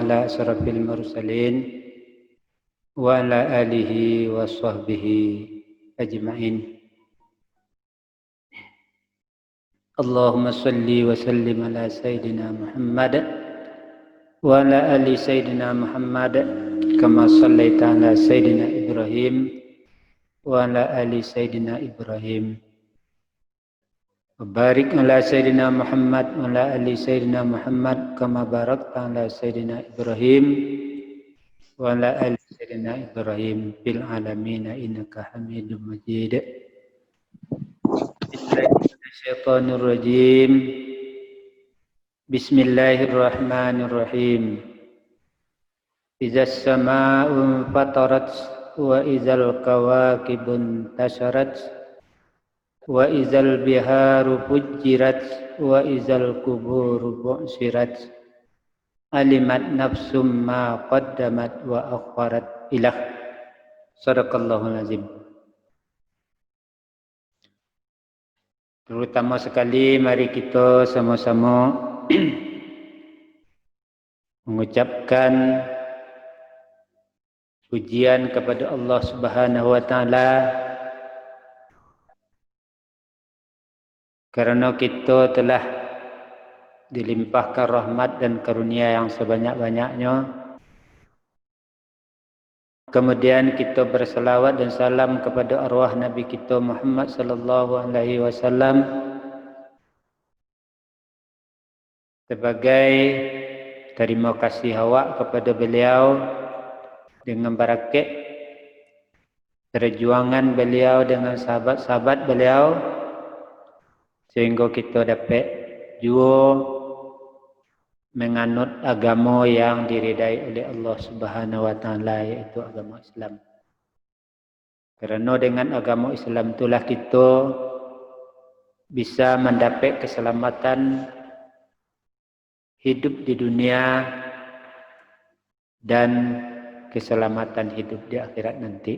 ala asrafil mursalin wa ala alihi wa sahbihi ajma'in. Allahumma salli wa sallim ala Sayyidina Muhammad wa ala ali Sayyidina Muhammad kama sallaita ala Sayyidina Ibrahim wa ala ali Sayyidina Ibrahim. Barik ala Sayyidina Muhammad wa ala ali Sayyidina Muhammad kama barakta ala Sayyidina Ibrahim wa ala ali Sayyidina Ibrahim fil alamin innaka Hamidum Majid. Bismillahirrahmanirrahim. Bismillahirrahmanirrahim. Izas samaa'u fatarat wa izal kawakibun tasharat wa izal biharu fujirat wa izal kuburu bu'sirat alimat nafsum ma qaddamat wa akharat ilah. Sadaqallahul azim. Terutama sekali mari kita sama-sama mengucapkan pujian kepada Allah Subhanahu wa taala karena kita telah dilimpahkan rahmat dan karunia yang sebanyak-banyaknya. Kemudian kita berselawat dan salam kepada arwah Nabi kita Muhammad sallallahu alaihi wasallam sebagai terima kasih awak kepada beliau dengan barakat perjuangan beliau dengan sahabat-sahabat beliau sehingga kita dapat juga menganut agama yang diridai oleh Allah Subhanahu wa taala, yaitu agama Islam. Kerana dengan agama Islam itulah kita bisa mendapat keselamatan hidup di dunia dan keselamatan hidup di akhirat nanti.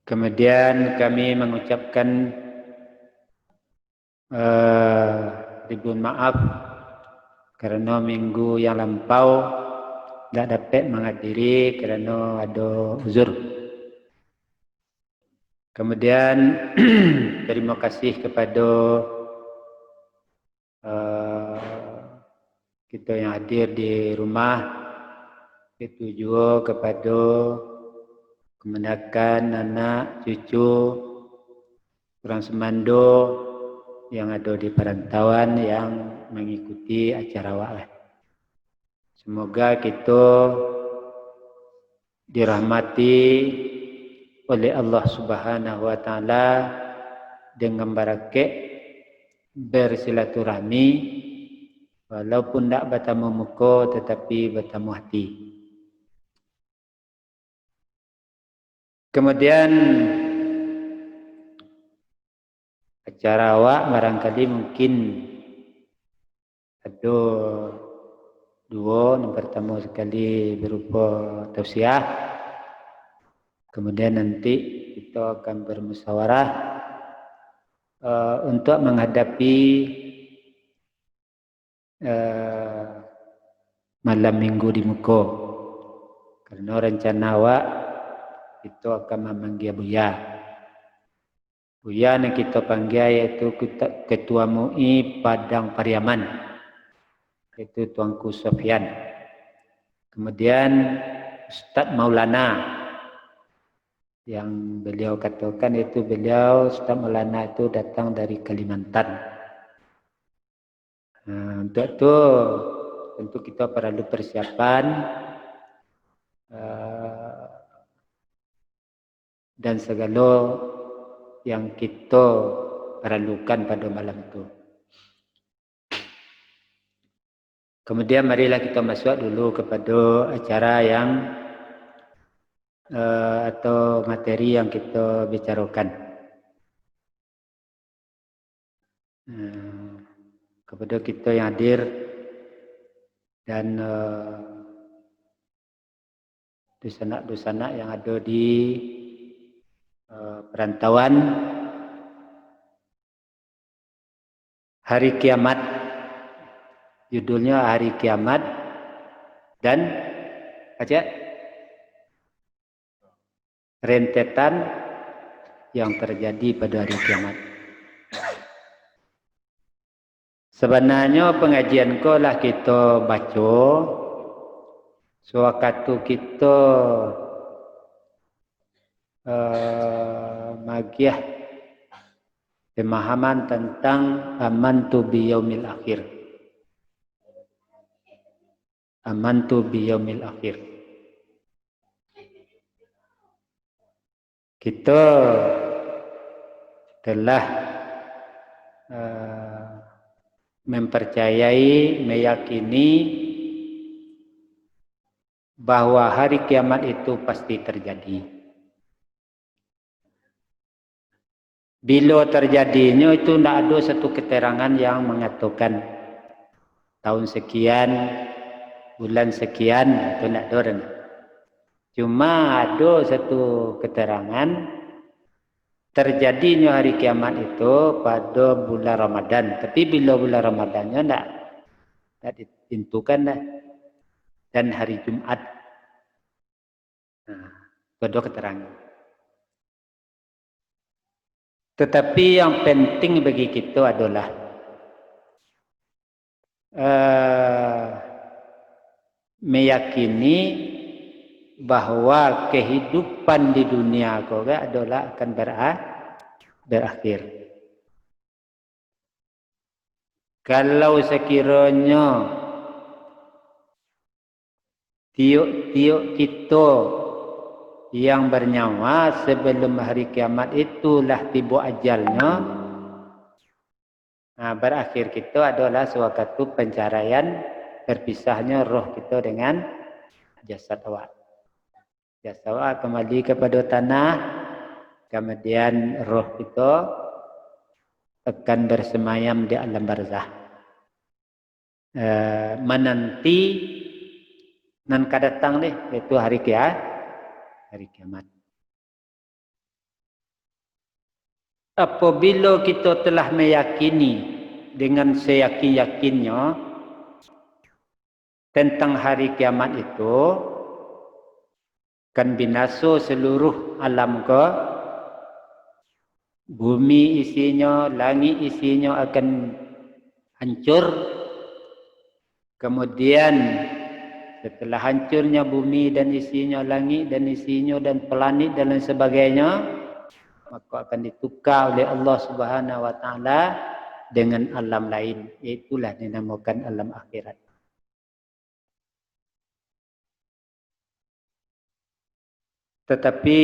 Kemudian kami mengucapkan ribuan maaf kerana minggu yang lampau tidak dapat menghadiri kerana ada uzur. Kemudian terima kasih kepada kita yang hadir di rumah, itu juga kepada kemenakan anak, cucu, orang semando yang ada di perantauan yang mengikuti acara awak. Semoga kita dirahmati oleh Allah Subhanahu wa taala dengan barakat bersilaturahmi walaupun tak bertemu muka tetapi bertemu hati. Kemudian acara awak barangkali mungkin ada dua. Yang pertama sekali berupa tausiah. Kemudian nanti kita akan bermusyawarah untuk menghadapi malam minggu di muka. Karena rencana awak itu akan memanggil Buya. Buya yang kita panggil yaitu Ketua MUI Padang Pariaman, yaitu Tuanku Sofyan. Kemudian Ustaz Maulana, yang beliau katakan itu beliau Ustaz Maulana itu datang dari Kalimantan. Untuk itu tentu kita perlu persiapan dan segala yang kita perlukan pada malam itu. Kemudian marilah kita masuk dulu kepada acara yang atau materi yang kita bicarakan. Kepada kita yang hadir dan dosanak-dosanak yang ada di perantauan. hari kiamat. Judulnya hari kiamat dan rentetan yang terjadi pada hari kiamat. Sebenarnya pengajian ko lah kita baca sewaktu kita magiah pemahaman tentang amantu biyaumil akhir. Amantu biyaumil akhir. Kita telah mempercayai, meyakini bahwa hari kiamat itu pasti terjadi. Bila terjadinya itu tidak ada satu keterangan yang mengatakan tahun sekian, bulan sekian, itu tidak ada. Cuma ada satu keterangan terjadinya hari kiamat itu pada bulan Ramadan. Tapi bila bulan Ramadannya tidak ditentukan dah. Dan hari Jumat. Nah, ada keterangan. Tetapi yang penting bagi kita adalah meyakini bahwa kehidupan di dunia juga adalah akan berakhir. Kalau sekiranya tiuk-tiuk kita yang bernyawa sebelum hari kiamat itulah tiba ajalnya, nah, berakhir kita adalah sewaktu pencaraian berpisahnya roh kita dengan jasad awak. Jasad awak kembali kepada tanah, kemudian roh kita akan bersemayam di alam barzah. Menanti nan kadatang deh, itu hari kiamat. Apabila kita telah meyakini dengan seyakin-yakinnya tentang hari kiamat itu, akan binasa seluruh alam ke, bumi isinya, langit isinya akan hancur. Kemudian setelah hancurnya bumi dan isinya, langit dan isinya, dan planet dan lain sebagainya, maka akan ditukar oleh Allah Subhanahu wa taala dengan alam lain. Itulah dinamakan alam akhirat. Tetapi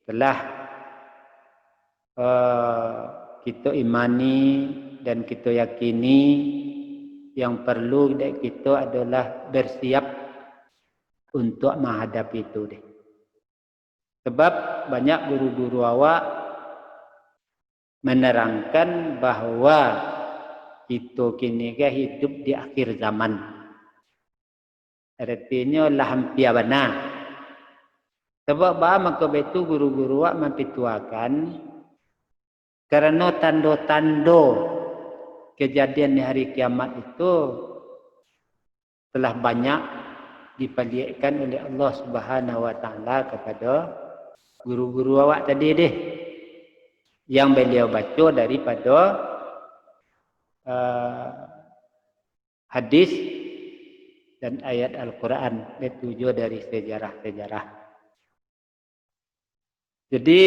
telah kita imani dan kita yakini yang perlu kita adalah bersiap untuk menghadapi itu deh. Sebab banyak guru-guru awak menerangkan bahwa kita kini hidup di akhir zaman. Artinya lah hampir benar. Sebab maka betul guru-guru awak mempituakan karena tanda-tanda kejadian di hari kiamat itu telah banyak diperlihatkan oleh Allah Subhanahu wa taala kepada guru-guru awak tadi deh, yang beliau baca daripada hadis dan ayat Al-Quran, itu dari sejarah-sejarah. Jadi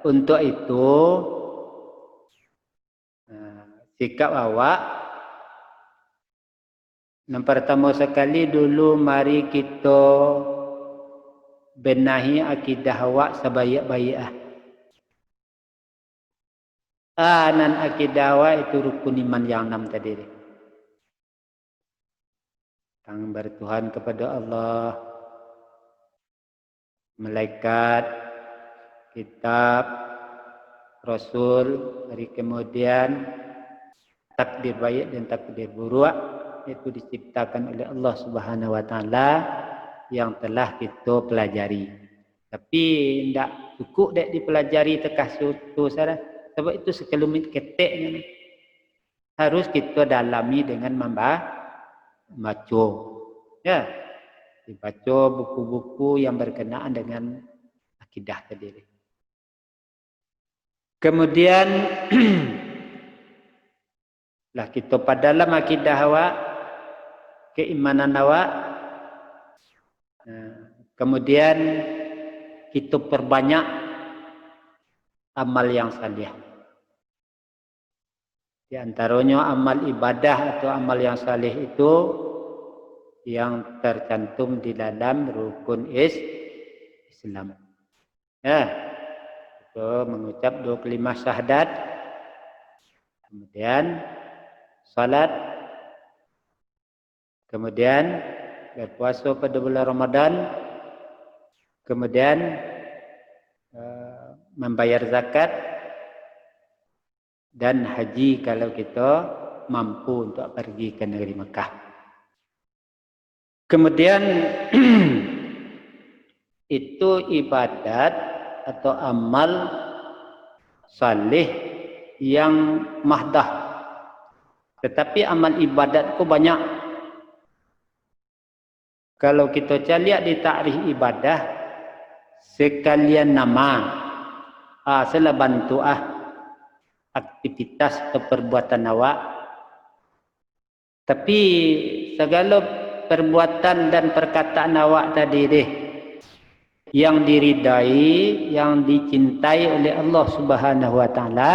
untuk itu sikap awak yang pertama sekali dulu mari kita benahi akidah awak sebaik-baik. Nan akidah awak itu rukun iman yang 6 tadi. Tentang bertuhan kepada Allah, malaikat, kitab, Rasul, hari kemudian takdir baik dan takdir buruk itu diciptakan oleh Allah Subhanahu wa taala yang telah kita pelajari. Tapi tidak cukup dek dipelajari tekah situ saja. Sebab itu sekelumit keteknya nih. Harus kita dalami dengan membaca. Ya, dibaca buku-buku yang berkenaan dengan akidah tadi. Kemudian lah kita pada dalam akidah awak, keimanan awak. Kemudian kita perbanyak amal yang salih. Di antaranya amal ibadah atau amal yang salih itu yang tercantum di dalam rukun Islam. Ya, itu mengucap 25 syahadat, kemudian salat, kemudian berpuasa pada bulan Ramadan, kemudian membayar zakat dan haji kalau kita mampu untuk pergi ke negeri Mekah. Kemudian itu ibadat atau amal salih yang mahdah. Tetapi amal ibadatku banyak. Kalau kita lihat di takrif ibadah, sekalian nama, salah bantu aktivitas atau perbuatan awak. Tapi segala perbuatan dan perkataan awak tadi deh, yang diridai, yang dicintai oleh Allah Subhanahu wa taala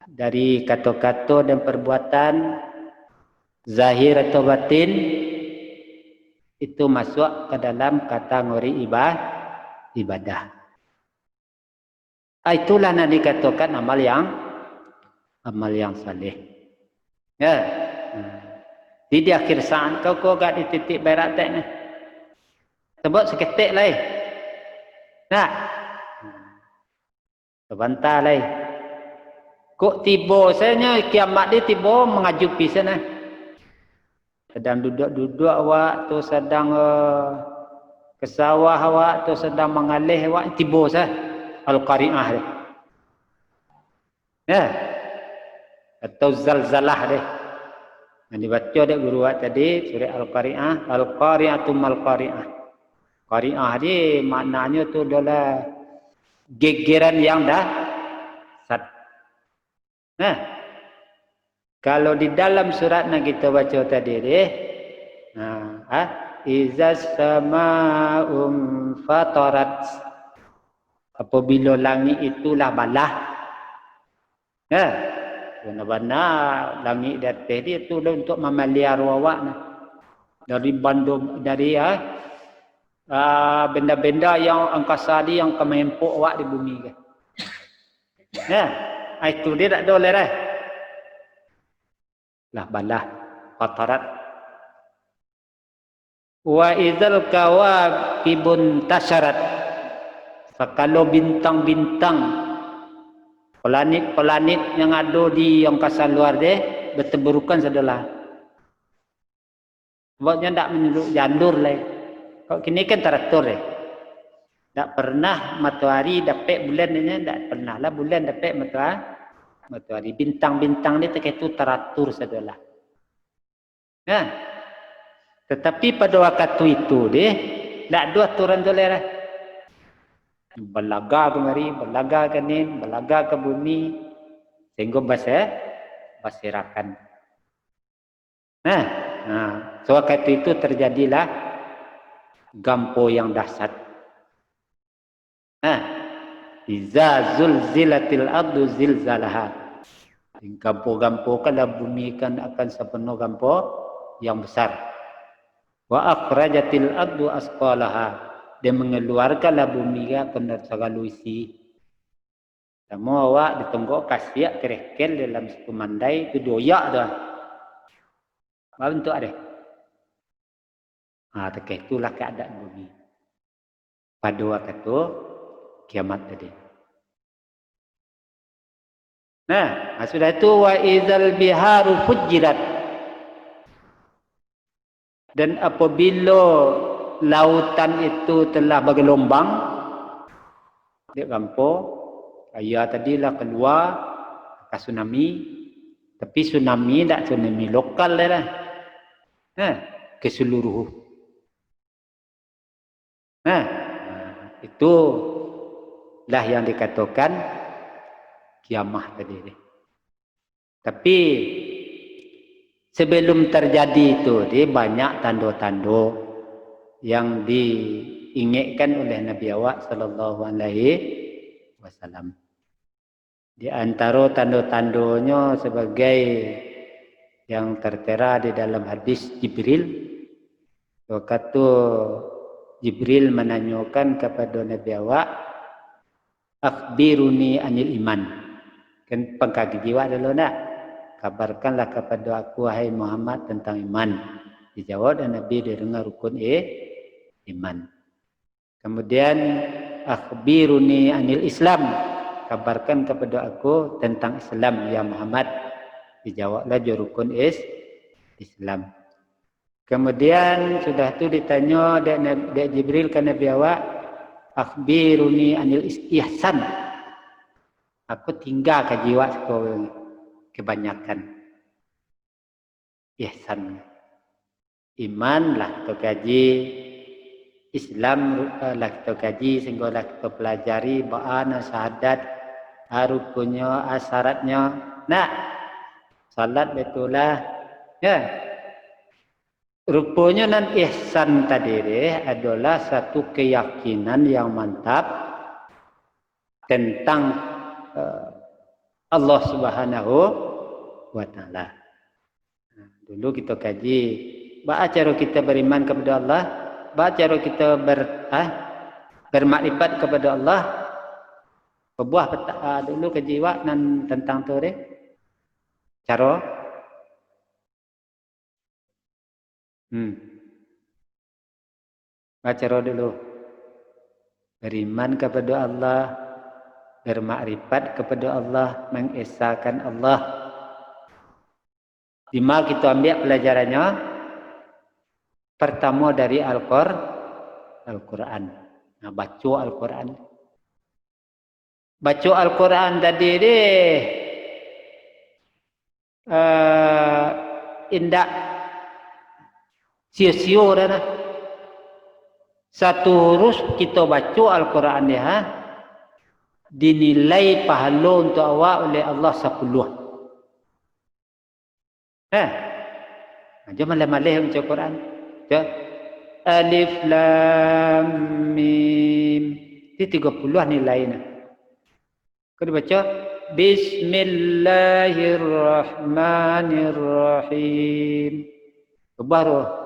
dari kata-kata dan perbuatan zahir atau batin, itu masuk ke dalam kategori ibadah. Itulah yang dikatakan amal yang saleh. Ya. Di akhir saat kau gak di titik berat tak ni. Sebab seketik lah. Nah. Sebentar lah. Kok tiba saya kiamat dia tiba mengajupi sana. Sedang duduk-duduk awak tu sedang ke sawah awak tu sedang mengalih awak tiba sah. Al-Qari'ah dia. Ya. Atau zalzalah dia. Yang dibaca dia guru tadi surah Al-Qari'ah, Al-Qari'atu mal-Qari'ah. Qari'ah dia maknanya tu adalah gegeran yang dahsyat. Nah. Kalau di dalam surat yang kita baca tadi dia, izas sama'um fatarat. Apabila langit itulah balah. Ya. Benar-benar langit di atas dia itu untuk memelihara awak dari benda-benda yang angkasa dia yang kemempuk awak di bumi ke. Ya. Itu dia tak boleh dah. Lah balah fatarat. Wa idzal kawakibun tasyarat. Kalau bintang-bintang, planet-planet yang ada di angkasa luar dia berteburukan sedalah. Sebabnya tak menunjuk jalur lah. Kalau kini kan teratur lah. Tak pernah matahari dapat bulan ni, tak pernah lah bulan dapat matahari. Bintang-bintang ni itu teratur sedalah. Ya. Tetapi pada waktu itu dia tak ada aturan doleh lah. Belaga ke mari, belaga ke ni, belaga ke bumi, sehingga berserakan. Sewaktu itu terjadilah gampo yang dahsyat. Iza zulzilatil ardu zilzalaha. Gampo-gampo kalau bumi kan akan sepenuh gampo yang besar. Wa akhrajatil ardu asqalaha. Dia mengeluarkanlah bumi kena segala isi. Semua awak ditungguk kasiak kerekel dalam satu mandai itu doyak dah. Apa bentuk ada? Terkait itulah keadaan bumi. Pada waktu itu kiamat tadi. Sudah itu wa idzal biharu fujirat. Dan apabila lautan itu telah bergelombang, dia gampo, Ayah tadilah keluar ke tsunami, tapi tsunami tak tsunami lokal lah. Keseluruh. Itulah yang dikatakan kiamah tadi. Tapi sebelum terjadi itu, dia banyak tanda-tanda yang diingatkan oleh Nabi awak sallallahu alaihi wasallam. Di antara tanda-tandanya sebagai yang tertera di dalam hadis Jibril, waktu Jibril menanyakan kepada Nabi awak, akhbiruni anil iman. Kan pengkaji jiwa dulu nak. Kabarkanlah kepada aku wahai Muhammad tentang iman. Dijawab dan Nabi dengar rukun iman. Kemudian akhbiruni anil Islam. Kabarkan kepada aku tentang Islam ya Muhammad. Dijawablah rukun Islam. Kemudian sudah tu ditanya dek Jibril ke Nabi awak, akhbiruni anil ihsan. Aku tinggal ke jiwa kebanyakan ihsan. Iman lah kita kaji, Islam lah kita kaji, sehingga lah kita pelajari ba'ana syahadat, rukunnya, syaratnya. Nah, salat betulah. Ya. Rupanya nan ihsan tadi adalah satu keyakinan yang mantap tentang Allah Subhanahu wa taala. Dulu kita kaji bagaimana cara kita beriman kepada Allah, bagaimana cara kita bermakrifat kepada Allah. Pebuah dulu kaji nan tentang tu deh. Cara Baca dulu. Beriman kepada Allah, bermakrifat kepada Allah, mengesahkan Allah. Di mana kita ambil pelajarannya? Pertama dari Al-Quran. Nah, baca Al-Quran. Baca Al-Quran tadi deh. Indak sia-sia dah. Satu huruf kita baca Al-Quran dia dinilai pahala untuk awak oleh Allah 10. Jom malam-malam baca Quran. Alif Lam Mim. Ini 30 nilainya. Kau baca Bismillahirrahmanirrahim. Baru.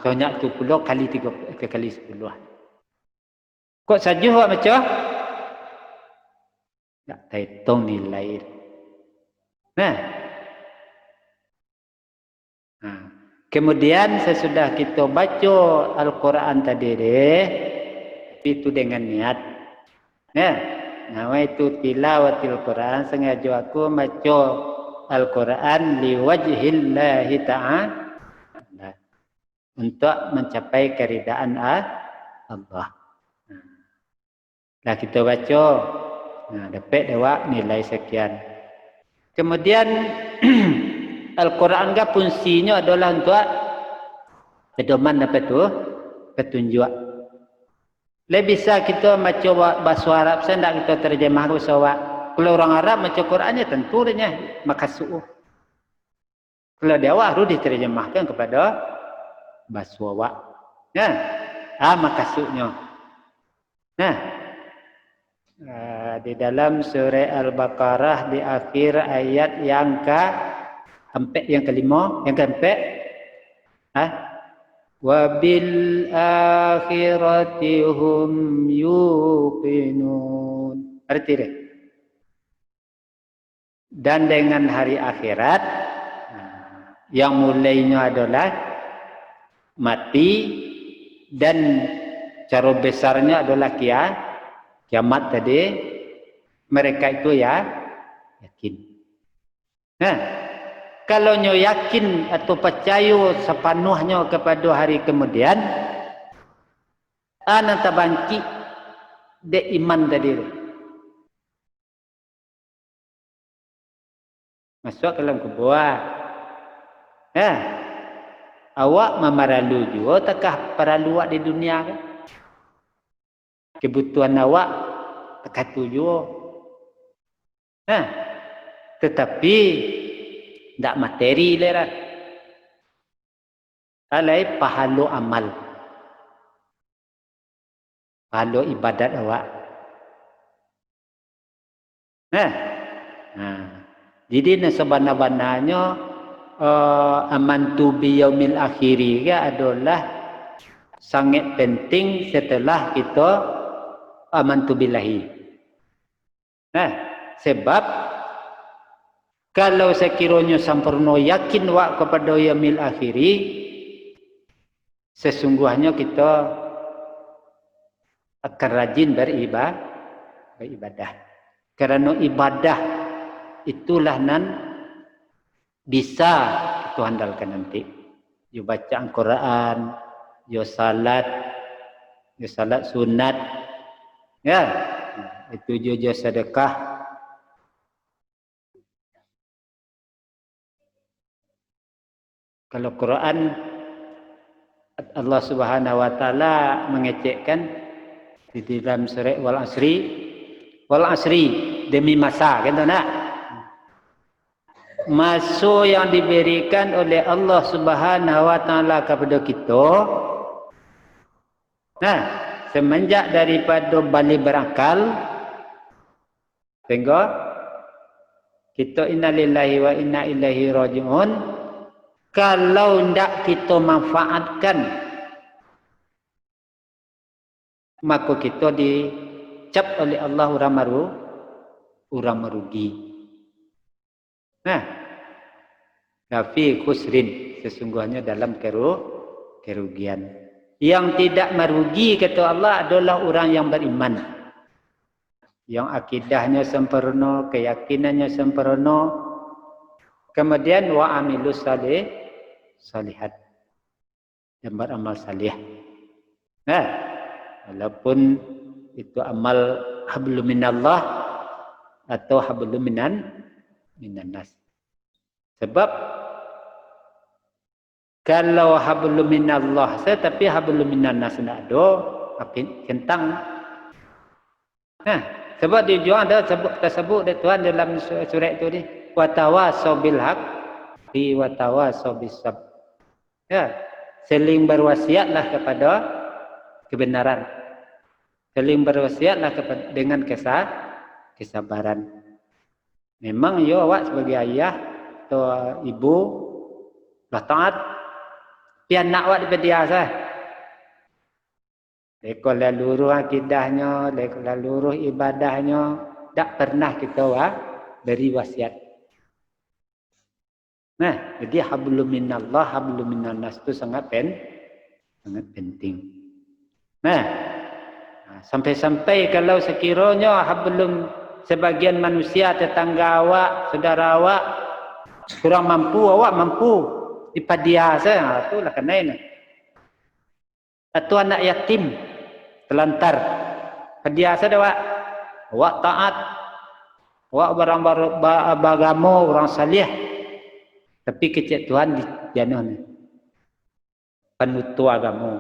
Soalnya 70 kali 30 kali 10. Kok saja awak baca? Tak hitung nilai. Kemudian sesudah kita baca Al-Quran tadi itu dengan niat. Nawaitu tilawatil Quran, sengaja aku baca Al-Quran liwajhillahi ta'ala, untuk mencapai keridaan Allah. Lah kita baca, dapat awak nilai sekian. Kemudian Al-Quran kan fungsinya adalah untuk pedoman apa tu? Petunjuk. Lebih bisa kita baca bahasa Arab, saya tidak kita terjemah bahasa Arab. Kalau orang Arab baca Qurannya tentu dia makasuk. Kalau dia awak harus diterjemahkan kepada bahasa Arab. Makasuknya. Di dalam surah Al-Baqarah di akhir ayat yang kelima, yang keempat, wa bil akhirati hum yuqinun. Arti dia. Dan dengan hari akhirat yang mulainya adalah mati dan cara besarnya adalah kiamat tadi, mereka itu yakin. Kalau nyo yakin atau percaya sepenuhnya kepada hari kemudian, anak bangkit dek iman tadi. Masuk ke dalam kubur. Awak memaralu juga takah paralu awak di dunia kan? Kebutuhan awak takah tujuh. Tetapi tidak materi lera. Alai pahala amal. Pahala ibadat awak. Jadi sebenarnya amantu biyaumil akhiri adalah sangat penting setelah kita amantu billahi. Sebab kalau sekiranya sempurna yakin wak kepada yaumil akhiri, sesungguhnya kita akan rajin beribadah. Karena ibadah itulah nan bisa kita andalkan nanti. You baca Al-Quran, you salat sunat, itu juga sedekah. Kalau Quran Allah Subhanahu wa taala mengecekkan di dalam surah wal asri demi masa kan tak? Masa yang diberikan oleh Allah Subhanahu wa taala kepada kita. Semenjak daripada balik berakal sehingga kita innalillahi wa inna ilaihi rajiun. Kalau tidak kita manfaatkan, maka kita dicap oleh Allah orang merugi. Kafi khusrin, sesungguhnya dalam kerugian. Yang tidak merugi kata Allah adalah orang yang beriman, yang akidahnya sempurna, keyakinannya sempurna, kemudian wa amilus salihat, dan beramal salih. Walaupun itu amal hablum minallah atau hablum minan nas. Sebab kalau hablum minallah tapi hablum minan nas tidak ada, tapi kentang. Sebab di jual ada tersebut Tuhan dalam surat itu ni, wa tawasau bil haqqi wa tawasau bis sabr. Saling berwasiatlah kepada kebenaran. Saling berwasiatlah dengan kesabaran. Memang yo awak sebagai ayah atau ibu lah taat, pian nak awak dipediasa. Lekol laluruh akidahnya, lekol laluruh ibadahnya, tak pernah kita beri wasiat. Jadi hablum minallah, hablum minan nas itu sangat penting. Sampai-sampai kalau sekiranya hablum sebagian manusia, tetangga awak, saudara awak kurang mampu, awak mampu dipadiasa, itulah kena. Atau anak yatim telantar, padiasa dah awak taat, awak beragama, orang salih. Tapi kecil Tuhan dijanon penutur agama.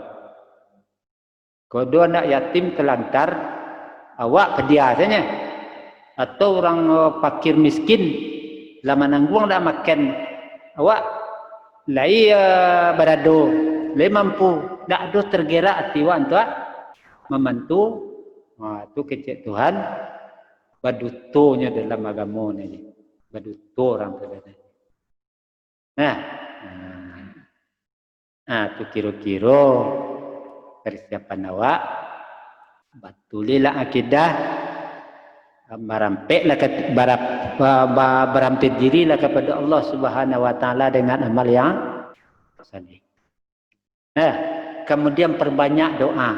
Kalau dua anak yatim telantar, awak pediasanya. Atau orang fakir miskin, lama nanggung tak makan, awak lai berado, lai mampu, tak ada tergerak hati awak untuk membantu. Itu kecil Tuhan, badutonya dalam agama ni, baduto orang tu. Itu kira-kira persiapan awak batulilah akidah, berampit dirilah kepada Allah Subhanahu wa taala dengan amal yang saleh. Kemudian perbanyak doa.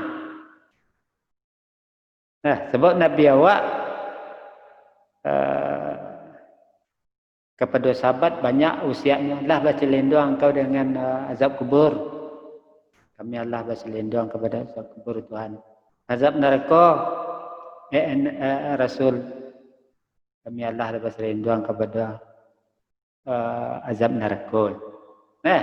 Sebab Nabi awak kepada sahabat banyak usianya, Allah berselindung engkau dengan azab kubur. Kami Allah berselindung kepada azab kubur Tuhan. Azab neraka Rasul kami Allah dapat rinduan kepada azab neraka. Nah,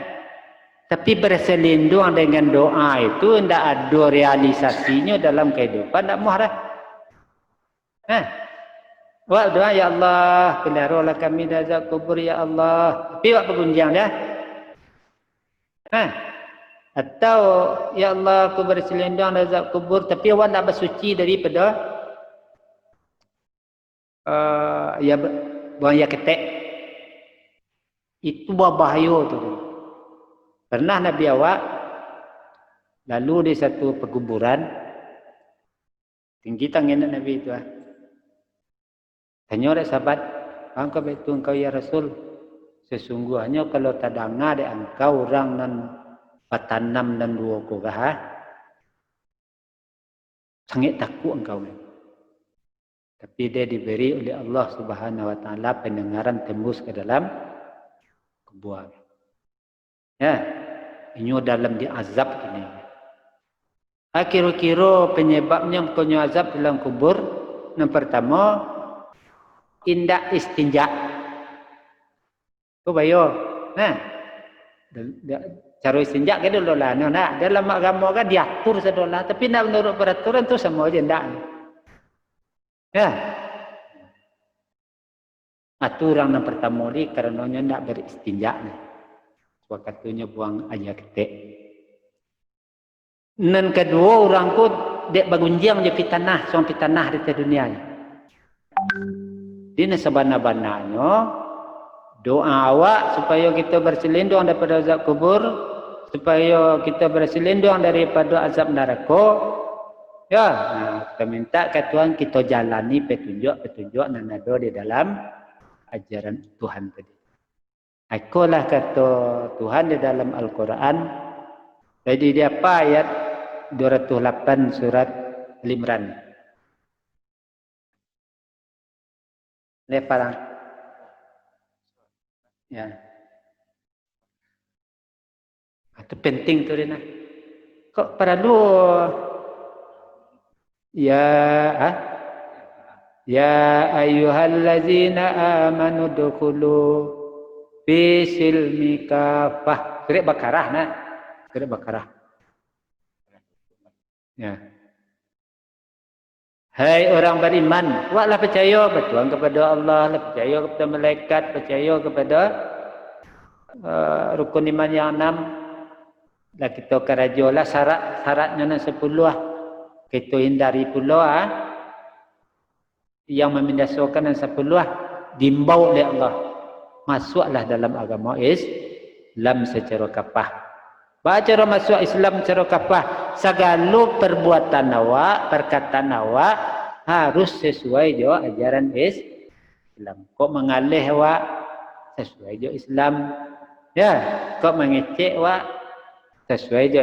tapi berselindung dengan doa itu tidak ada realisasinya dalam kehidupan, tidak mudah. Nah, buat doa ya Allah, peliharalah kami dari azab kubur ya Allah. Tapi buat pengunjang dah. Nah, atau ya Allah aku berselindung dari azab kubur, tapi awak nak bersuci daripada ya buang ya ketek. Itu bahaya tu. Pernah Nabi awak lalu di satu perkuburan, tinggi tangan Nabi itu. Tanya oleh sahabat, "Engkau betul engkau ya Rasul? Sesungguhnya kalau tak dengar de engkau orang nan patanam dan dua kogah, sangat takut engkau." Tapi dia diberi oleh Allah Subhanahu Wa Taala pendengaran tembus ke dalam kubur. Ya, ini dalam diazab ini. Kira-kira penyebabnya punya azab dalam kubur. Yang pertama, indak istinja. Kau bayo, nah, cara istinja ke dulu lah. Nah, dalam agama kan diatur sedolah, tapi nak menurut peraturan tu semua je ndak. Ya, aturan yang pertama ni karenanya ndak beristinja ni. Waktunya buang aja ketek. Dan kedua orang ku dek bagunjiang je pitanah, soal pitanah di dunia ni. Dina sabana-bananya doa awak supaya kita berselindung daripada azab kubur, supaya kita berselindung daripada azab neraka. Ya, nah, kita minta ke Tuhan kita jalani petunjuk yang ada di dalam ajaran Tuhan tadi. Akulah kata Tuhan di dalam Al-Quran. Jadi dia apa ayat 208 surat Al-Imran. Leparang. Ya. Itu penting tu Rina. Kok perlu ya ayyuhallazina amanu dukhulu fi silmi kafah. Surat Baqarah nah. Surat Baqarah. Ya. Hai orang beriman, buatlah percaya betul kepada Allah, percaya kepada malaikat, percaya kepada rukun iman yang 6. Lah kita kerajolah syaratnya yang 10 lah. Kita hindari pula yang memindaskan yang 10 lah. Dimbau oleh Allah. Masuklah dalam agama Islam secara kafah. Baca masuk Islam secara kafah. Segala perbuatan awak, perkataan awak harus sesuai jo ajaran Islam. Kok mengalih awak sesuai jo Islam. Ya, kok mengecek awak sesuai jo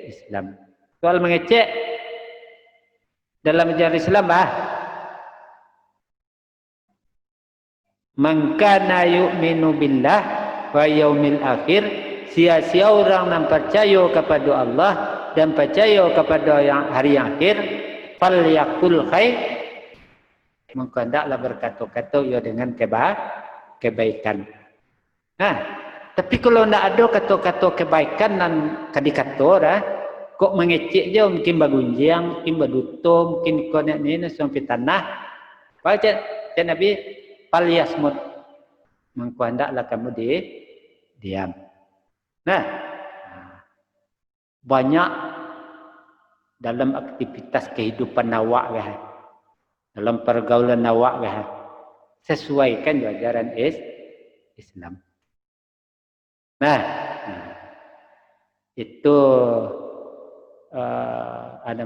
Islam. Soal mengecek dalam ajaran Islam man kana yu'minu billah wa yaumil akhir, sia-sia orang yang percaya kepada Allah dan percaya kepada hari yang akhir, falyaqul khair, maka hendaklah berkata-kata ia dengan kebaikan. Nah, tapi kalau tidak ada kata-kata kebaikan dan kadikata kok mengecek je, mungkin bagunjiang, mungkin baduto, mungkin konek ni sampai tanah. Baca Nabi falyasmut, maka hendaklah kamu diam. Nah, banyak dalam aktivitas kehidupan awak dalam pergaulan awak sesuaikan ajaran Islam. Nah, itu ada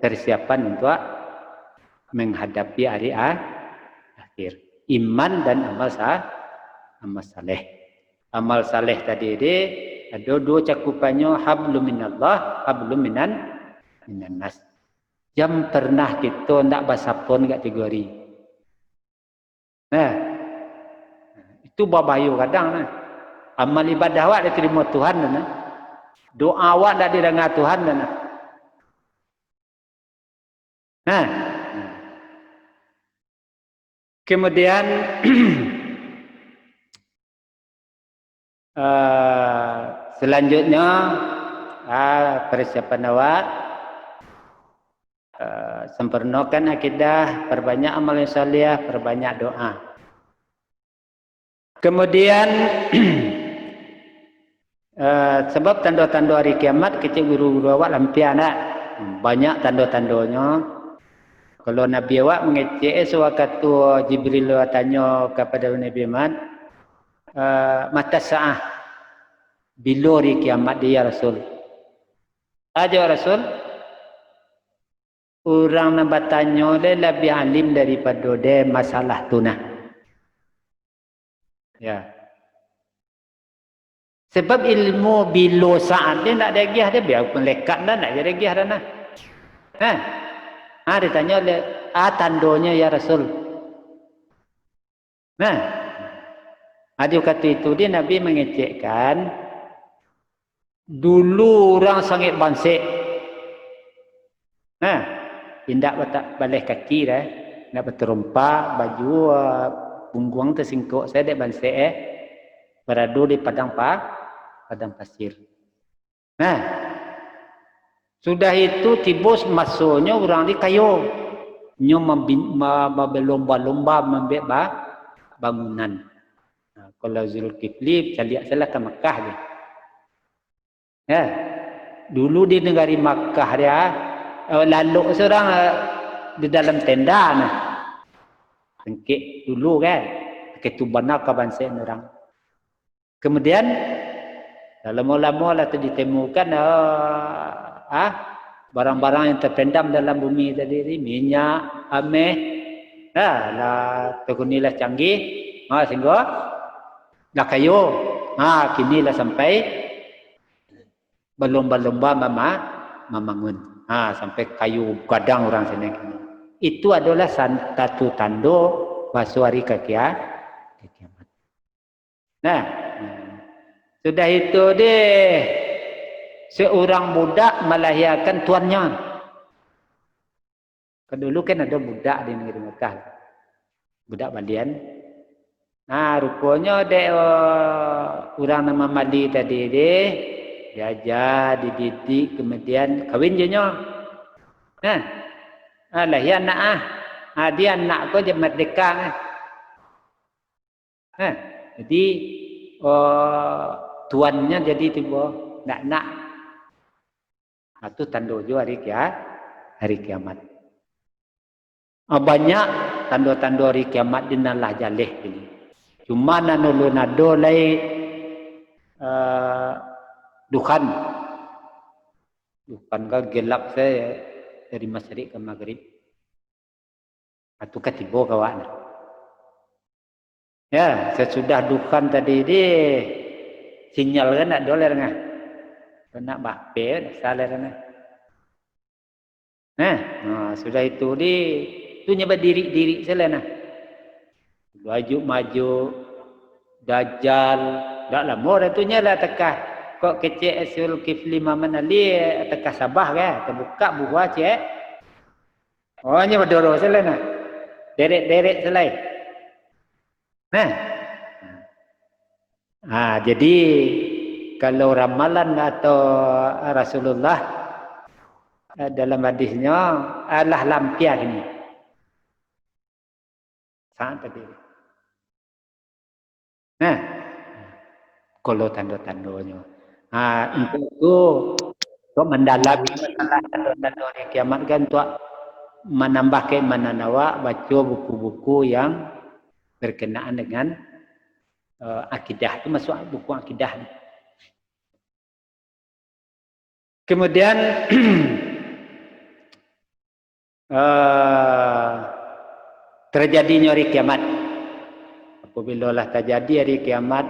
persiapan untuk menghadapi hari akhir. Iman dan amal saleh. Amal saleh tadi ada dua cakupannya, hablum minallah, hablum minan nas. Jam pernah kita nak basapon kat 3 hari. Nah, itu bahaya kadang nah. Amal ibadah awak diterima Tuhan nah. Doa awak dak didengar Tuhan nah. Nah, Kemudian selanjutnya persiapan awak sempurnakan akidah, perbanyak amal yang saleh, perbanyak doa. Kemudian sebab tanda-tanda hari kiamat kecil guru-guru awak lampian nak banyak tanda-tandanya. Kalau Nabi awak mengecek sewaktu Jibril tanya kepada Nabi Muhammad, mata sa'ah, bila hari kiamat dia Rasul? Aja Rasul, orang nak bertanya dia lebih alim daripada dia masalah tu nah. Ya. Sebab ilmu bila saat dia nak dagih dia biar melekat dah nak jadi dagih dah nah. Dia tanya oleh tandanya ya Rasul. Dia kata itu dia Nabi mengecekkan dulu orang sangat bansik. Tindak balik kaki dah, nak berterumpa baju punggung tersingkuk saya dek bansik beradu di padang pasir. Sudah itu tibus masuknya orang di kayu, nyo berlomba-lomba membuat bangunan. Kalau Zulkifli caliak salah ke Mekah dia. Dulu di negara Makkah dia lalu seorang di dalam tenda nah. Tengkik dulu kan. Begitu benar kabansai orang. Kemudian lama-lama lah tu ditemukan barang-barang yang terpendam dalam bumi tadi, minyak, ameh, lah tekunilah canggih, sehingga dah kayu, kini lah sampai berlomba-lomba membangun, sampai kayu gadang orang sini. Itu adalah satu tanda basuh hari kiamat. Sudah itu deh, seorang budak melahirkan tuannya. Dulu kan ada budak di negeri Mekah, budak Balian. Rupanya deh orang nama Mali tadi deh, diajar, dididik, kemudian kawin je nya. Lahir anak dia anak kau je merdeka. Jadi tuannya jadi tiba nak. Itu tanda juga hari kiamat. Banyak tanda-tanda hari kiamat dinalah jalih ini. Cuma nanulu nado lai dukan ke gelap saya dari masyrik ke maghrib. Itu ketiba kawan. Ya, sesudah dukan tadi dia sinyal kan nak dolar ngah. Nak bahpe salah kan. Sudah itu tu nyoba diri salah nah. Maju Dajjal dak lama dah tu nyala tekah kok kecek Zulkifli Maman Ali tekah Sabah kan terbuka buah cek. Nya berdoro salah nah. Derek selai. Jadi kalau ramalan atau Rasulullah dalam hadisnya adalah lampiah ini. Saat tadi. Kalau tanda-tandanya. Untuk itu untuk mendalami masalah tanda-tanda hari kiamat kan untuk menambah keimanan awak baca buku-buku yang berkenaan dengan akidah. Itu masuk buku akidah. Kemudian terjadinya hari kiamat. Apabila lah terjadi hari kiamat,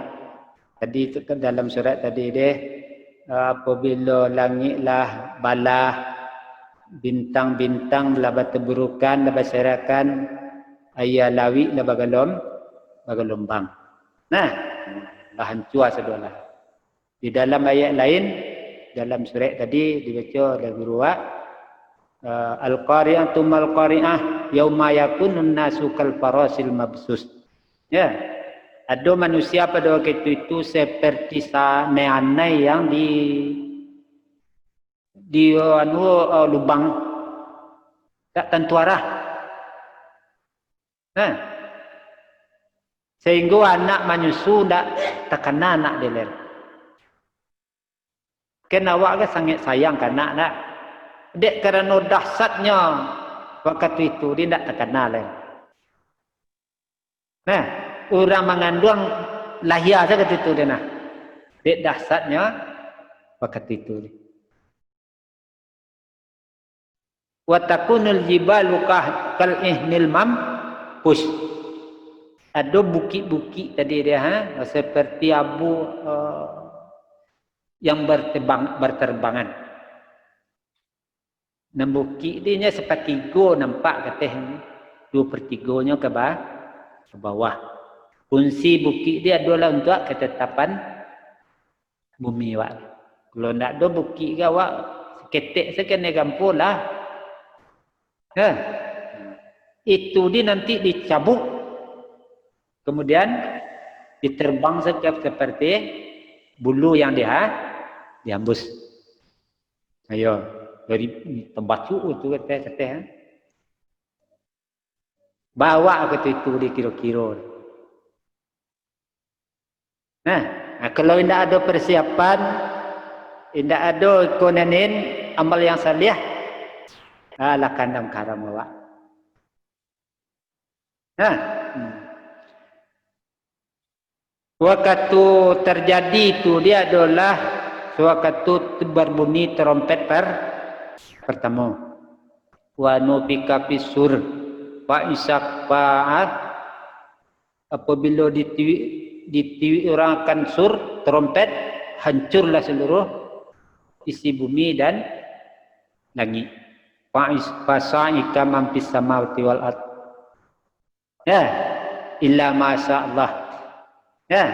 tadi itu dalam surat tadi deh, apabila langitlah balah, bintang-bintang lah berteburukan, lah berserakan, ayah lawi lah bergelombang. Lah hancur sedolah. Di dalam ayat lain, dalam surat tadi dibaca oleh guru Al-Qari'ah tumal qari'ah yauma yakunun nasu kal farasil mabsus. Ya. Ada manusia pada waktu itu seperti anai yang di lubang tak tentu arah. Nah, sehingga anak menyusu tak terkena anak deler. Kena awak ke sangat sayang ke anak tak? Dek kerana dahsyatnya waktu itu dia tak terkena lagi. Nah, orang mengandung lahir saja ketika itu dia nah. Dek dahsyatnya waktu itu. Wa takunul jibalu kal ihnil mampus. Ada bukit-bukit tadi dia seperti abu yang berterbangan. Dan bukit dia sepertiga nampak katanya 2/3 ke bawah. Fungsi bukit dia adalah untuk ketetapan bumi awak. Kalau tak ada bukit ke awak seketik sekena gampur lah. Itu dia nanti dicabut. Kemudian diterbang seperti bulu yang dihambus. Ayo, dari tembacu itu kata. Bawa ke itu dikira-kira. Nah, kalau tidak ada persiapan, tidak ada konenin amal yang salih, lah kandang karam awak. Nah, waktu terjadi itu dia adalah waktu berbunyi trompet pertama. Wa nufika fisur fa isak fa'at apabila ditiurankan sur trompet, hancurlah seluruh isi bumi dan langit. Fasa'ika man fis samawati wal ard. Ya, illa masya Allah. Ya.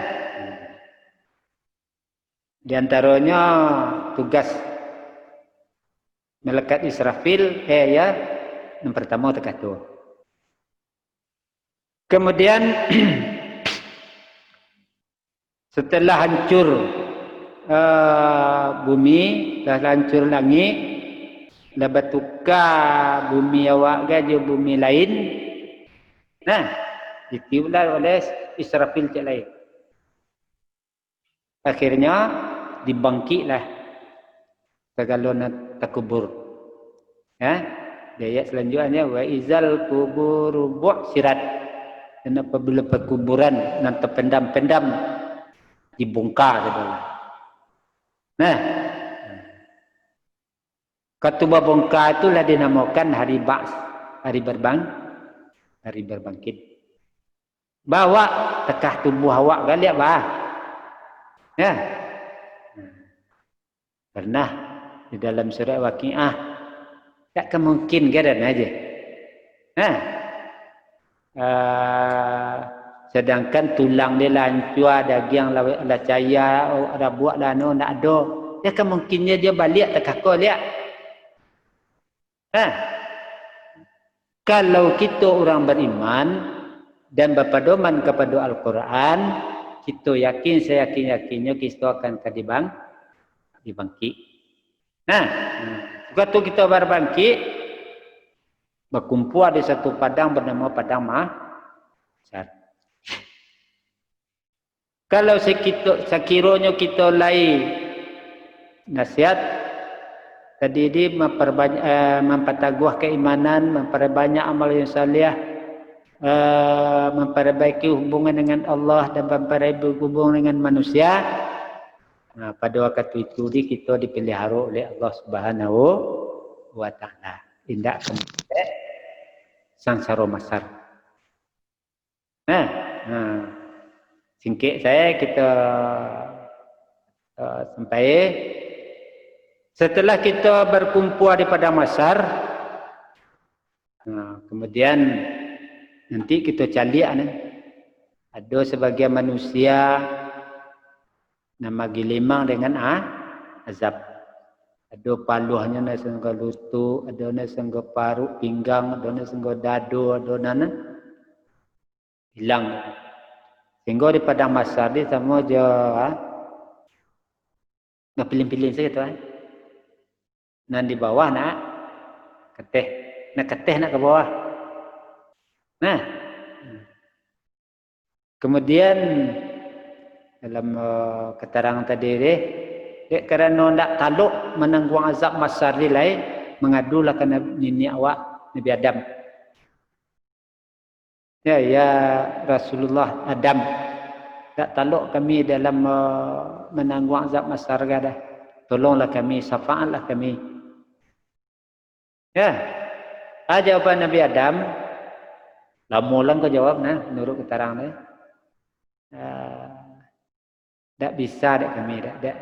Di antaranya tugas malaikat Israfil yang pertama terkatu. Kemudian setelah hancur bumi, setelah hancur langit, dapat tukar bumi awak gaji bumi lain. Nah, ditiuplah oleh Israfil cak lain. Akhirnya dibangkitlah segala terkubur. Ya, ayat selanjutnya wa izal kuburu bu'sirat. Dan apabila perkuburan dan terpendam-pendam dibongkar adalah. Nah, ketua bongkar itulah dinamakan hari Ba'ts, hari berbangkit. Bawa tekah tubuh awak kalian bah. Ya. Pernah di dalam surah Waqiah tak kemungkin gadan aja. Nah. Sedangkan tulang dia lancur, daging la caya, ada buat lano nak ada. Dia kemungkinnya dia balik terkakau dia. Kalau kita orang beriman dan berpedoman kepada Al-Quran, kita yakin, saya yakinnya kita akan dibangkit. Nah, waktu kita berbangkit, berkumpul di satu padang bernama Padang Mahsyar. Kalau sekiranya kita lain nasihat tadi ini mempertaguh keimanan, memperbanyak amal yang salih, memperbaiki hubungan dengan Allah dan memperbaiki hubungan dengan manusia. Nah, pada waktu itu kita dipelihara oleh Allah Subhanahu wa Ta'ala. Tindak kemudian sangsara masar. Nah, singkit saya kita sampai setelah kita berkumpul di Padang Mahsyar, kemudian nanti kita cari ada sebagian manusia nama gilimang dengan azab. Ada paluhnya na sangga lutut, ada na sangga paru pinggang, ada na sangga dadu, ada na hilang. Sehingga di padang mahsyar ni sama je pilih-pilih saja tuan. Nan di bawah nak keteh, nak keteh nak ke bawah. Nah, kemudian dalam keterangan tadi dek kerana nak taluk menanggung azab mahsyar ni lain, mengadulah ke nenek awak Nabi Adam. Ya Rasulullah Adam, tak taluk kami dalam menanggung azab mahsyar dah. Tolonglah kami, syafaatlah kami. Ya. Jawapan Nabi Adam, lama lang kau jawab nah menurut keterangan ni. Tak bisa dak kami dak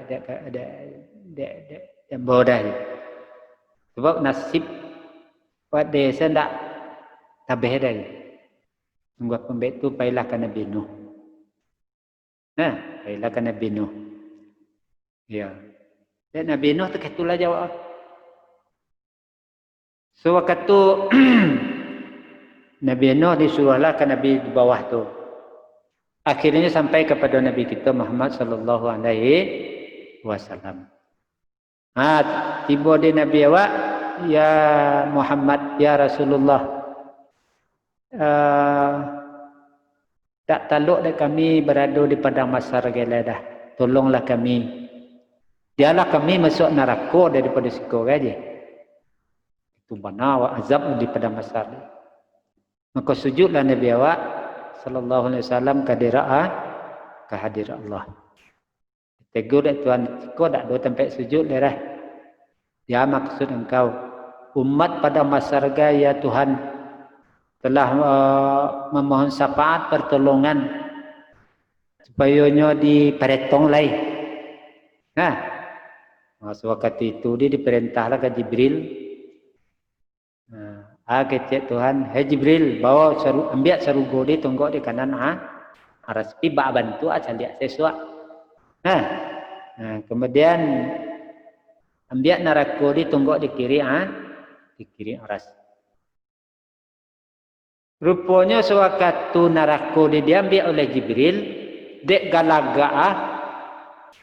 bodah. Sebab nasib buat desa ndak tabeh dah. Sungguh pembek tu pailah ke Nabi Nuh. Nah, pailah ke Nabi Nuh. Ya. Dan Nabi Nuh tu ketulah jawab. So waktu tu Nabi Nuh disuruhlah ke Nabi di bawah tu. Akhirnya sampai kepada Nabi kita Muhammad sallallahu alaihi wasallam. Tiba di Nabi awak, ya Muhammad, ya Rasulullah. Tak taluk dah kami berada di padang mahsyar gila dah. Tolonglah kami. Dialah kami masuk neraka daripada sikor aja. Itu benar azab di padang mahsyar. Maka sujudlah Nabi awak sallallahu alaihi wasallam ke hadirat Allah. Tegur dah Tuhan, kau tak ada tempat sujud dah. Ya maksud engkau umat pada mahsyar ya Tuhan telah memohon syafaat pertolongan supaya diperetong lain. Sewaktu itu dia diperintahlah ke Jibril. Kecek Tuhan, hai Jibril, bawa ambil sarugo dia tunggak di kanan aras tiba bantu lihat sesuatu. Kemudian ambil neraka dia tunggak di kiri aras. Rupanya sewaktu neraka dia diambil oleh Jibril, dek galaga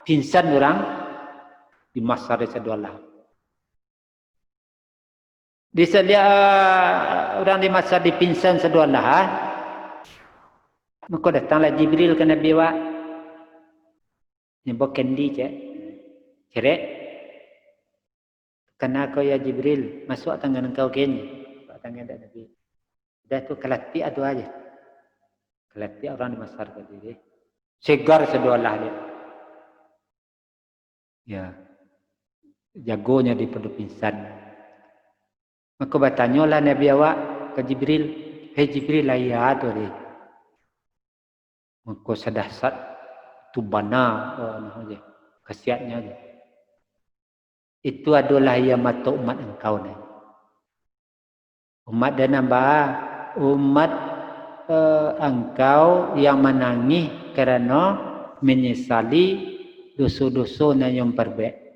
pingsan orang di mahsyar sedolah. Disedia orang di mahsyar di pingsan sedolah. Maka datanglah Jibril ke Nabi wa. Nyebok kendi cerek. Kena kau ya Jibril, masuk tangan engkau kini. Tangan dak Nabi. Dah tu kelati adu aja. Kelati orang di mahsyar tadi. Segar sedolah dia. Ya. Jagonya di pada pingsan. Maka bertanyalah Nabi awak ke Jibril, hei Jibril ayat tu dia. Maka sedahsat tu bana aja khasiatnya aja. Itu adalah yang mata umat engkau ni. Umat dan nambah umat engkau yang menangis kerana menyesali dosa-dosa yang perbaik.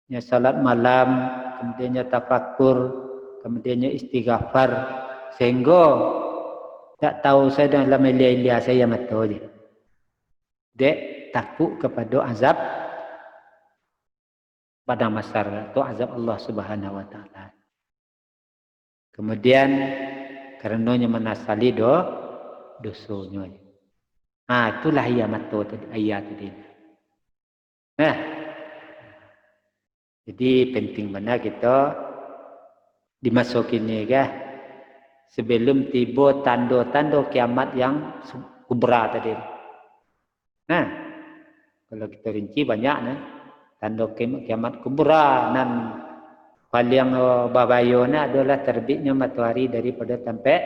Ya salat malam, kemudiannya tafakur, kemudiannya istighfar, sehingga tak tahu saya dalam ilia-ilia saya mata je. Dek takut kepada azab pada mahsyar atau azab Allah Subhanahu wa taala. Kemudian karenanya menasali dosanya. Itulah ia mata tadi ayat tadi. Jadi penting benar kita dimasukin ni sebelum tiba tanda-tanda kiamat yang kubra tadi. Kalau kita rinci banyak tanda kiamat kubra dan paling bahayanya adalah terbitnya matahari daripada tempat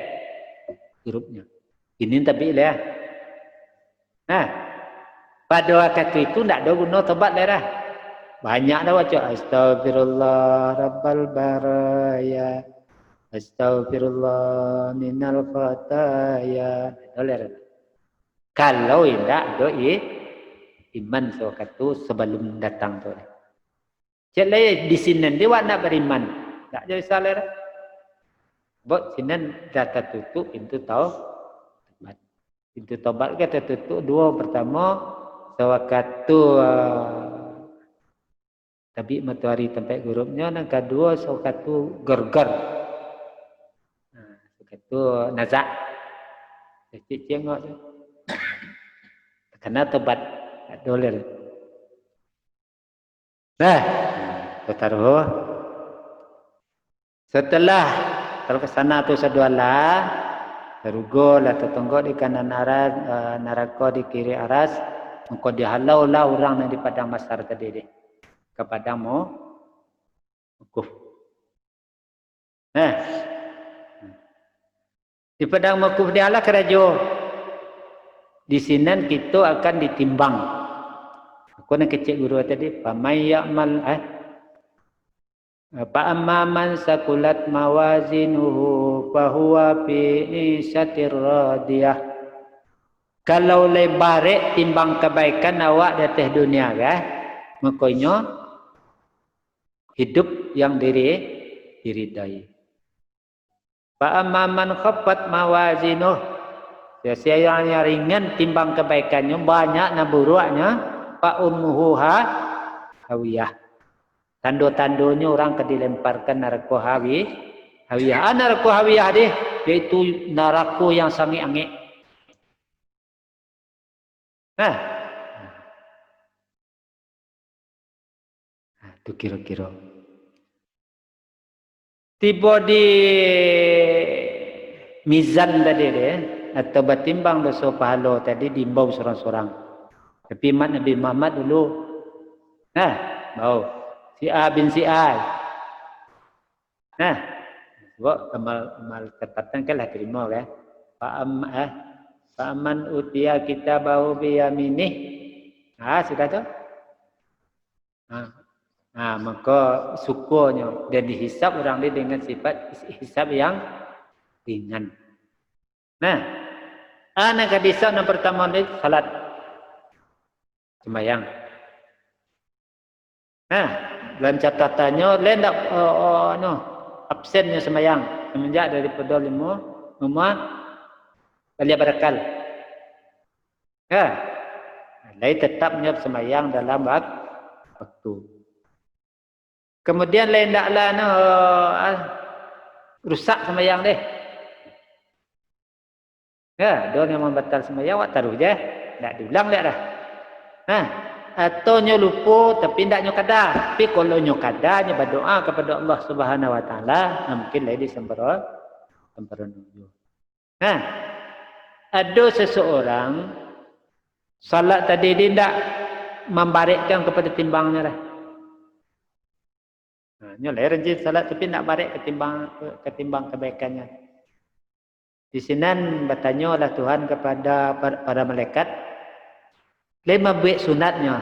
hurufnya. Ini tapi lah. Pada waktu itu tak ada guna tobat lah. Banyak dah baca astagfirullah rabbal baraya astagfirullah minal khataya. Kalau tidak ada iman sewaktu sebelum datang tu. Jadi di sini dia nak beriman. Tak jadi salah dah. Buat sini dah tertutup pintu taubat. Pintu taubat kan tertutup dua. Pertama, sewaktu terbit matahari tempat gurupnya. Dan kedua, sewaktu gergar. Sewaktu nazak. Cik tengok tu. Kena taubat. Tak boleh. Nah, taruh. Setelah terkesana tu sedualah, terugo lah tertonggok di kanan aras, neraka di kiri aras, engkau dihalau lah orang yang di padang masar tadi ke padang mukuf. Nah, di padang mukuf dia lah kerajo. Di sini kita akan ditimbang. Aku nak kecil guru tadi, pamai ya'mal Fa'amma man sakulat mawazinuhu fahuwa fi isyatir radiyah. Kalau lebarek timbang kebaikan awak di atas dunia kan, makanya hidup yang diridai. Fa'amma man khaffat mawazinuh, siapa yang ringan timbang kebaikannya banyak na buruknya, fa ummuhu hawiyah. Tanda-tandanya orang akan dilemparkan neraka hawiyah. Neraka hawiyah dia, iaitu neraka yang sangat angin. Itu kira-kira. Tiba di mizan tadi dia, atau batimbang dosa pahala tadi diimbau sorang-sorang. Tapi Nabi Muhammad dulu, bau. Si A bin si A. Sebab amal ketatan kan lah terima kan. Fa'aman utia kita bahu biyaminih. Sudah tu. Maka syukurnya dan dihisap orang dia dengan sifat hisap yang ringan. Anak hadisah yang pertama ni salat sembahyang. Dalam catatannya lain tak absennya sembahyang semenjak daripada 5 kali berakal. Lain tetapnya sembahyang dalam waktu. Kemudian lain taklah rusak sembahyang deh. Dia yang membatal sembahyang awak taruh je. Tak diulang dah. Atau nyo lupa tapi tidak nyo kadar. Tapi kalau nyo kadar nyo berdoa kepada Allah Subhanahu Wa Taala, mungkin lagi sempurna. Ada seseorang salat tadi dia tidak membalikkan kepada timbangnya dah. Nyo lah rajin salat tapi tidak balik ketimbang kebaikannya. Di sini bertanya oleh Tuhan kepada para malaikat, lima buat sunatnya.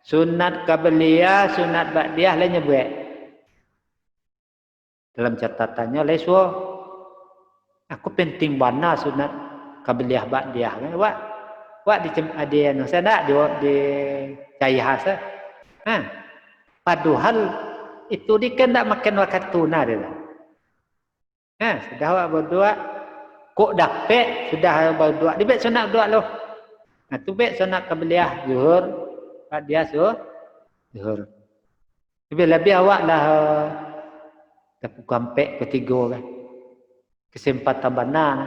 Sunat qabliyah, sunat ba'diyah lainnya buat. Dalam catatannya leswa. Aku penting mana sunat qabliyah ba'diyah. Wak ada saya di cahaya sa. Padahal itu dia kan tak makan waktu tuna dia. Sudah awak berdoa kok dapat sudah berdoa dia baik sunat doa loh. Tu baik sunat qabliyah zuhur, ba'diyah zuhur. Lebih awak dah tapi sampai ketiga kan. Kesempatan benar.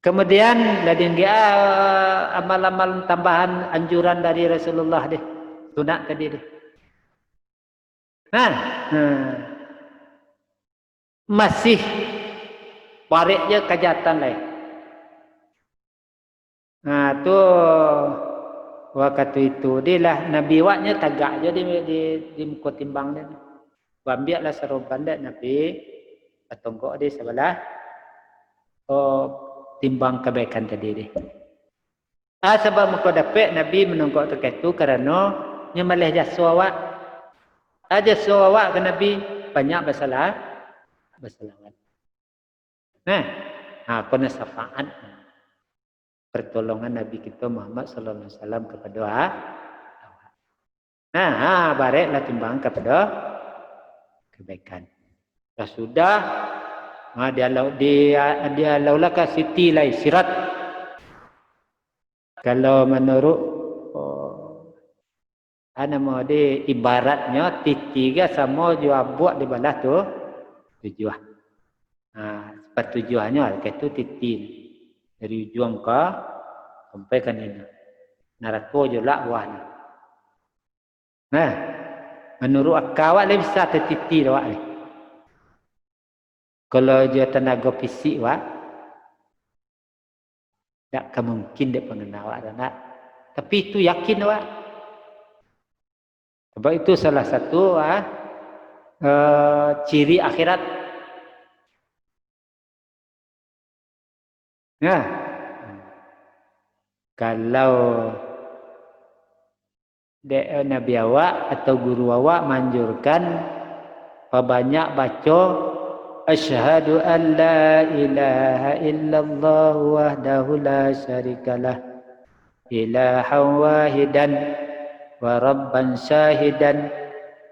Kemudian ladin dia amal-amal tambahan anjuran dari Rasulullah deh. Sunat tadi deh. Masih pariknya kejahatan lain. Tu waktu itu dia lah Nabi waknya tagak je di muka timbang dia. Ambillah seroban dia Nabi patonggok dia sebelah timbang kebaikan tadi dia. Sebab muka dapat Nabi menonggok terkait itu kerana nyemalih jasa awak. Jasa awak ke Nabi banyak bersalawat. Kena syafaat. pertolongan Nabi kita Muhammad sallallahu alaihi wasallam kepada awak. Nah, bareklah timbang kepada kebaikan. Sudah dia laulaka siti lai sirat. Kalau menurut nama dia ibaratnya titiga sama jua buat di balah tu tujuan. Pertujuannya itu titi dari ujung ke sampai ke ini. Neraka je lah buahnya. Nah, menurut akal awak dia bisa tertiti awak ni. Kalau dia tenaga fisik awak, tak mungkin dia pengenal awak tak. Tapi itu yakin awak. Sebab itu salah satu ciri akhirat. Nah, kalau Nabi awak atau guru awak manjurkan banyak baca asyhadu an la ilaha illallah wahdahu la syarikalah ilahan wahidan wa rabban syahidan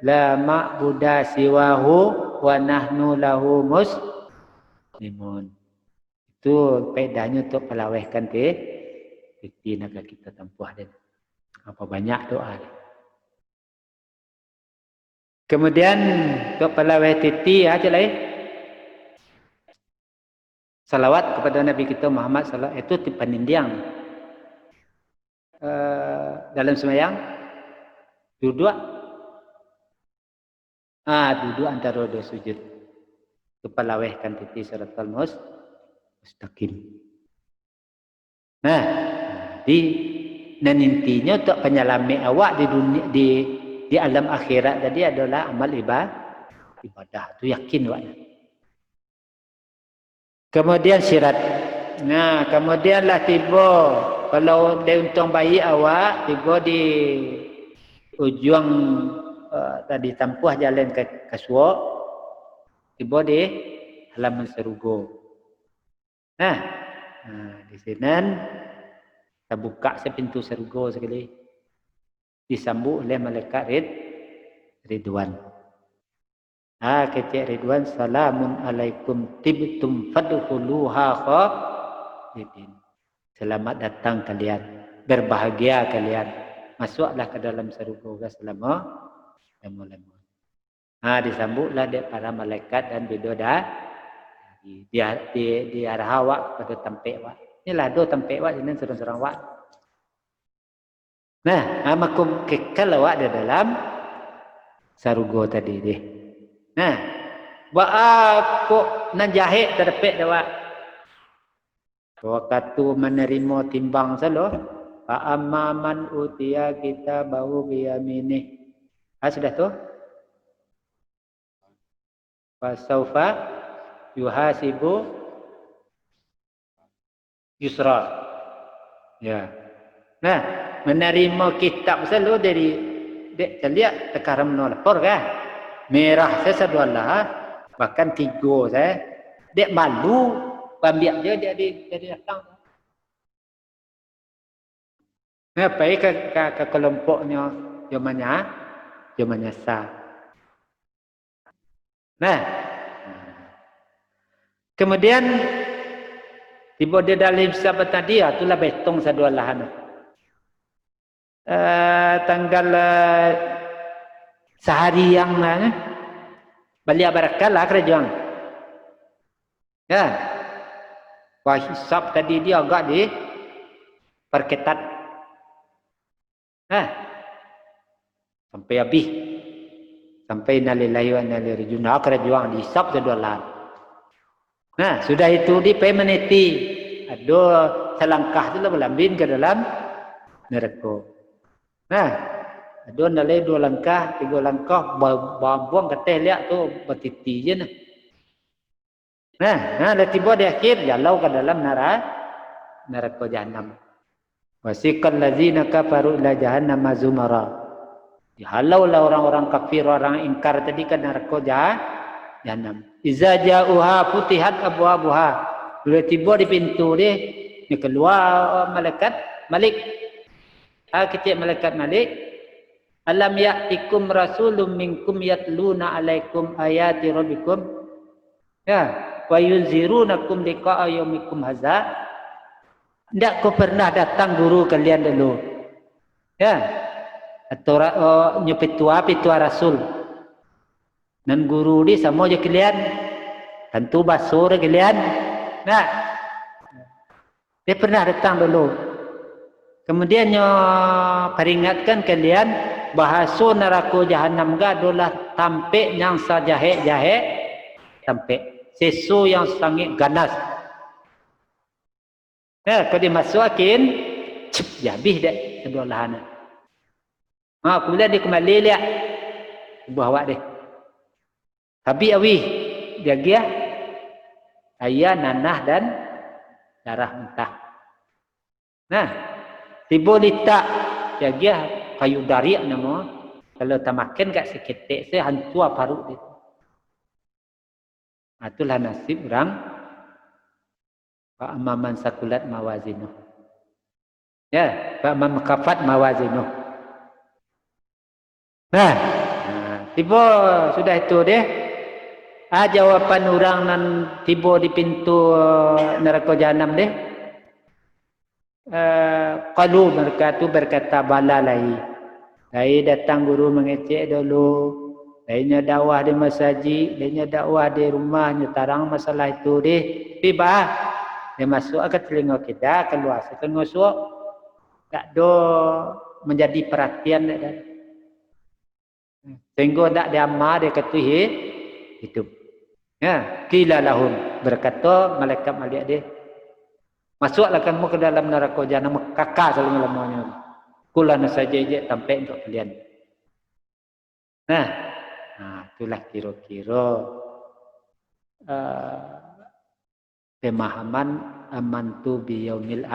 la ma'buda siwahu wa nahnu lahu muslimun. Itu faedahnya untuk pelawehkan titi naga kita tempuh dan apa banyak doa. Kemudian untuk pelaweh titi aja lah. Salawat kepada Nabi kita Muhammad sallallahu itu penindiang dalam sembahyang duduk duduk antara dua sujud kepalawehkan titi siratal mustaqim. Nah, intinya untuk penyelamat awak di dunia di alam akhirat tadi adalah amal ibadah. Itu yakin awak. Kemudian syirat. Nah, kemudianlah tiba kalau dia untung bayi awak tiba di ujung tadi tempuh jalan ke suak tiba di halaman surga. Nah, di sini kita buka sepintu surga sekali. Disambut oleh malaikat Ridwan. Kecik Ridwan, salamun alaikum tibtum fadkhuluha khalidin. Selamat datang kalian, berbahagia kalian. Masuklah ke dalam surga selama-lamanya. Disambutlah para malaikat dan bidadari. Di arah awak pada tempat awak. Inilah dua tempat awak ini serang-serang awak. Nah, makum kekal awak di dalam surga tadi deh. Nah, buat aku najahit terpek awak. Waktu menerima timbang selo, fa amman utiya kita bau biyaminih. Sudah tu? Fa saufa yuhasibu yusra. Ya. Nah, menerima kitab selo dari dek lihat tekaram no lapor kan? Merah saya sedualah, bahkan 3 saya. Dek malu, ambil dia datang. Ngapai ke kelompoknya jamannya sah. Nah, kemudian tiba dia dalam sahabat tadi, itulah betong sedualah. Tanggal sehari yang balik berakalah kerajaan. Ya. Wah, hisab tadi dia agak perketat. Sampai habis. Sampai nalillahi wa inna ilaihi raji'un. Kerajaan dihisab sedualah. Nah, sudah itu di pemeniti. Ada selangkah tu lah berlambin ke dalam neraka. Nah, ada nalai 2 langkah, 3 langkah, buang ke lihat tu bertiti je nah. Dah tiba di akhir jalau ke dalam neraka jahanam. Wasiqal ladzina kafaru ila jahannam zumara. Dihalaulah orang-orang kafir, orang ingkar tadi ke neraka jahanam. Iza ja'uha futihat abwabuha. Bila tiba di pintu dia, Ni keluar malaikat Malik. Kecik malaikat Malik. Alam ya'tikum rasulun minkum yatluna alaikum ayati rabbikum. Ya, wa yunzirunakum liqa'a yaumikum hadza. Tidak kau pernah datang guru kalian dulu. Ya. Atau nyepetua rasul. Dan guru ni sama je kalian. Tentu basuh kalian. Nah. Dia pernah datang dulu. Kemudian peringatkan kalian bahasa neraka jahanam ga adalah tampik yang sajahek-jahek tampik. Sesu yang sangat ganas. Nah, kalau dimasukin, ya habis dah kedua lahan. Kemudian dia kembali lihat buah awak dia. Habis awih dia gia ayah, nanah dan darah mentah. Nah, tiba letak dia gia kayu darik nama. Kalau tak makan kat seketik saya hancur parut dia. Itulah nasib orang Fa'amaman sakulat mawazinuh. Ya, fa'amam kafat mawazinuh. Nah, tiba sudah itu deh. Jawapan orang nan tiba di pintu neraka jahanam deh. Qalu mereka tu berkata bala lahi. Lahi datang guru mengecek dulu. Lainnya dakwah di masjid, lainnya dakwah di rumahnya tarang masalah itu deh. Tiba dia masuk ke telinga kita, keluar setengah suap. Tak ada menjadi perhatian dia. Sehingga tak diamal dia kata hidup. Ya, qila lahum berkata malaikat Malik dia. Masuklah kamu ke dalam neraka jahanam kekal selama-lamanya. Kulana saja je sampai untuk kalian. Nah, itulah kira-kira pemahaman amantu biyaumil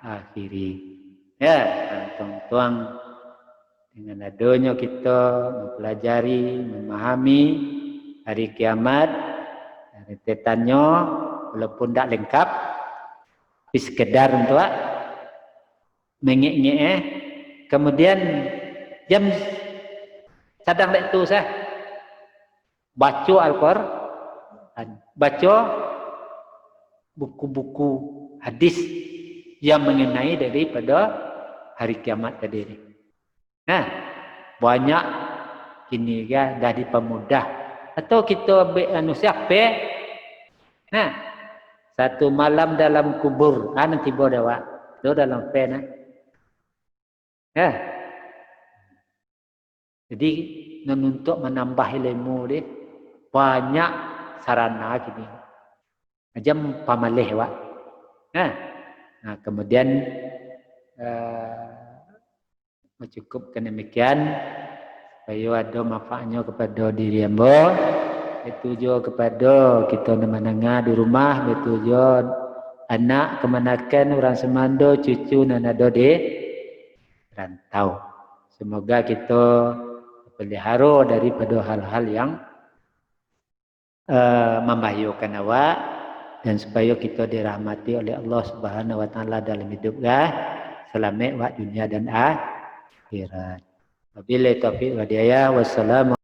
akhiri. Ya, tuan-tuan, dengan adanya kita mempelajari, memahami hari kiamat, hari tetanyo, walaupun tak lengkap, tapi sekedar untuk mengek-ngek. Kemudian jam sadang dek tu saya baca Al-Quran, baca buku-buku hadis yang mengenai daripada hari kiamat tadi ni. Nah, banyak kini ya dah dipermudah. Atau kita siapa? Nah, satu malam dalam kubur, nanti tiba dah wak. Tu dalam pen. Ya. Jadi untuk menambah ilmu dia banyak sarana gini. Jam pamalih wak. Nah, kemudian mencukupkan demikian supaya ada manfaatnya kepada diri hamba, itu juga kepada kita menengah di rumah, itu juga anak kemanakan orang semando, cucu dan ada di rantau. Semoga kita pelihara daripada hal-hal yang membahayakan awak, dan supaya kita dirahmati oleh Allah Subhanahu wa taala dalam hidup selamat wa dunia dan akhirat. Wabillahi taufiq wa hidayah. Wassalamu